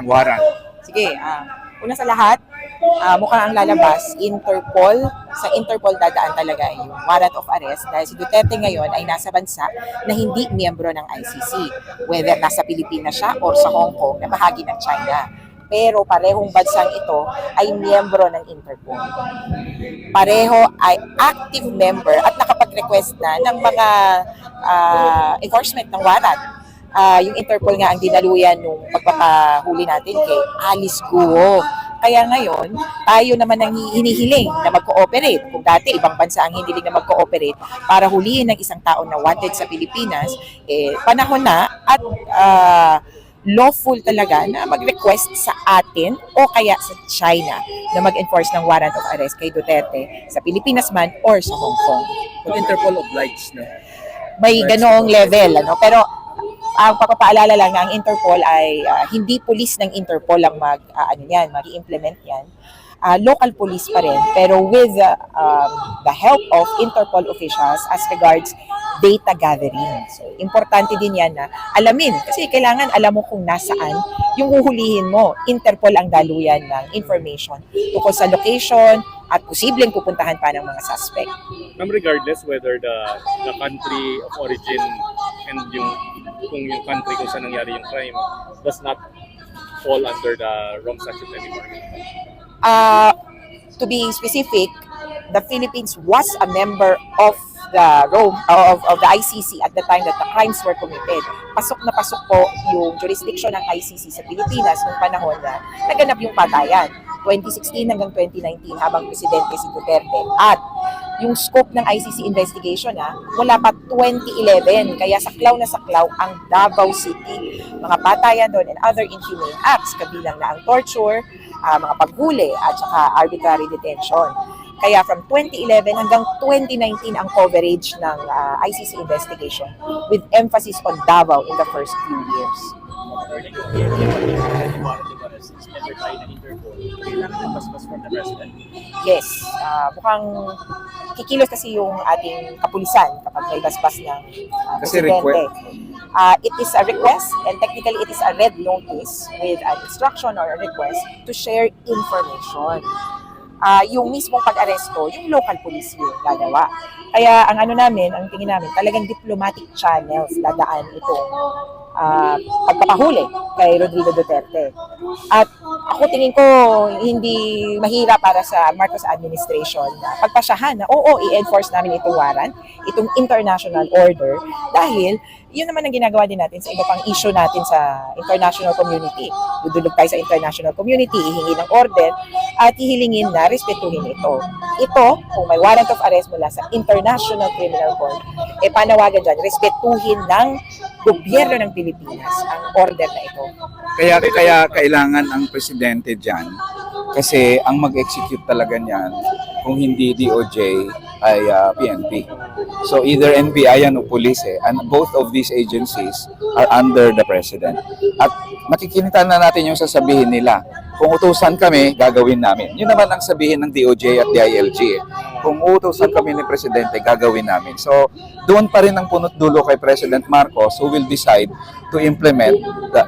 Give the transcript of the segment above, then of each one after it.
warrant. Sige, una sa lahat, mukhang ang lalabas, Interpol. Sa Interpol dadaan talaga yung warrant of arrest dahil si Duterte ngayon ay nasa bansa na hindi miyembro ng ICC. Whether nasa Pilipinas siya or sa Hong Kong na bahagi ng China. Pero parehong bansang ito ay miyembro ng Interpol. Pareho ay active member at nakapag-request na ng mga enforcement ng warrant. Yung Interpol nga ang dinaluyan nung pagpapahuli natin kay Alice Guo. Kaya ngayon, tayo naman ang hinihiling na mag-cooperate. Kung dati ibang bansa ang hinihiling na mag-cooperate para hulihin ng isang tao na wanted sa Pilipinas, panahon na at lawful talaga na mag-request sa atin o kaya sa China na mag-enforce ng warrant of arrest kay Duterte sa Pilipinas man or sa Hong Kong. But Interpol obliged na. May ganoong level, ano? Pero ang pagpapaalala lang na ang Interpol ay hindi police ng Interpol ang mag-implement yan. Local police pa rin, pero with the help of Interpol officials as regards data gathering. So, importante din yan na alamin. Kasi kailangan alam mo kung nasaan yung huhulihin mo. Interpol ang daluyan ng information tungkol sa location at posibleng pupuntahan pa ng mga suspect. Regardless whether the country of origin and kung yung country kung saan nangyari yung crime does not fall under the wrong statute anymore. To be specific, the Philippines was a member of the ICC at the time that the crimes were committed. Pasok na pasok po yung jurisdiction ng ICC sa Pilipinas noong panahon na naganap yung patayan, 2016 hanggang 2019 habang presidente si Duterte. At yung scope ng ICC investigation wala pa 2011, kaya saklaw na saklaw ang Davao City. Mga patayan doon and other inhumane acts, kabilang na ang torture, mga paghuli at saka arbitrary detention. Kaya from 2011 hanggang 2019 ang coverage ng ICC investigation with emphasis on Davao in the first few years. Yes, mukhang kikilos kasi yung ating kapulisan kapag may basbas ng presidente. It is a request and technically it is a red notice with an instruction or a request to share information. Yung mismong pag-aresto, yung local police yung gagawa. Kaya ang ang tingin namin, talagang diplomatic channels dadaan itong pagpapahuli kay Rodrigo Duterte. At ako tingin ko hindi mahirap para sa Marcos administration na pagpasyahan na i-enforce namin itong warrant, itong international order dahil yun naman ang ginagawa din natin sa iba pang issue natin sa international community. Dudulog tayo sa international community, hihingi ng order at hihilingin na respetuhin ito. Ito, kung may warrant of arrest mula sa International Criminal Court, panawagan dyan, respetuhin ng gobyerno ng Pilipinas ang order na ito. Kaya kailangan ang presidente dyan kasi ang mag-execute talaga niyan kung hindi DOJ ay PNP. So either NBI o police and both of these agencies are under the president. At makikita na natin yung sasabihin nila. Kung utusan kami, gagawin namin. Yun naman ang sabihin ng DOJ at DILG. Kung utusan kami ni Presidente, gagawin namin. So doon pa rin ang punot dulo kay President Marcos who will decide to implement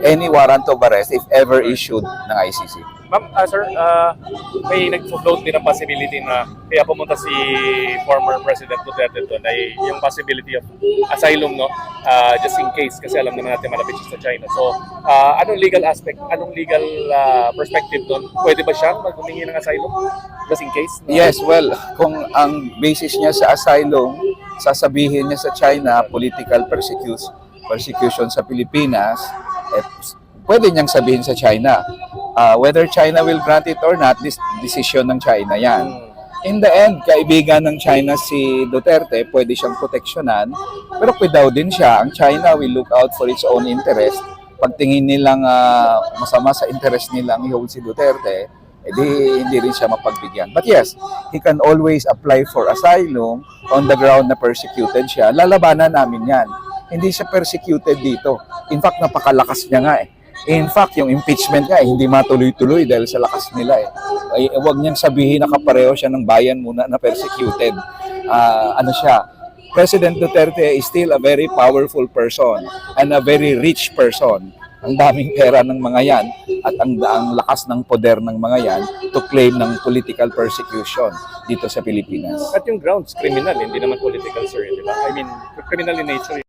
any warrant of arrest if ever issued ng ICC. Ma'am, sir, may nag-float din ang possibility na kaya pumunta si former President Duterte doon ay yung possibility of asylum, no? Just in case, kasi alam naman natin malapit siya sa China. So, anong legal aspect, anong legal perspective doon? Pwede ba siya maghumingi ng asylum? Just in case? No? Yes, well, kung ang basis niya sa asylum, sasabihin niya sa China, political persecution sa Pilipinas, pwede niyang sabihin sa China. Whether China will grant it or not, this decision ng China yan. In the end, kaibigan ng China si Duterte, pwede siyang proteksyonan, pero daw din siya, ang China will look out for its own interest. Pag tingin nilang masama sa interest nilang i-hold si Duterte, hindi rin siya mapagbigyan. But yes, he can always apply for asylum on the ground na persecuted siya. Lalabanan namin yan. Hindi siya persecuted dito. In fact, napakalakas niya nga In fact, yung impeachment nga, hindi matuloy-tuloy dahil sa lakas nila Huwag niyang sabihin na kapareho siya ng bayan muna na persecuted. President Duterte is still a very powerful person and a very rich person. ang daming pera ng mga yan at ang lakas ng poder ng mga yan to claim ng political persecution dito sa Pilipinas. At yung grounds, criminal, hindi naman political, sir, di ba? I mean, criminal in nature.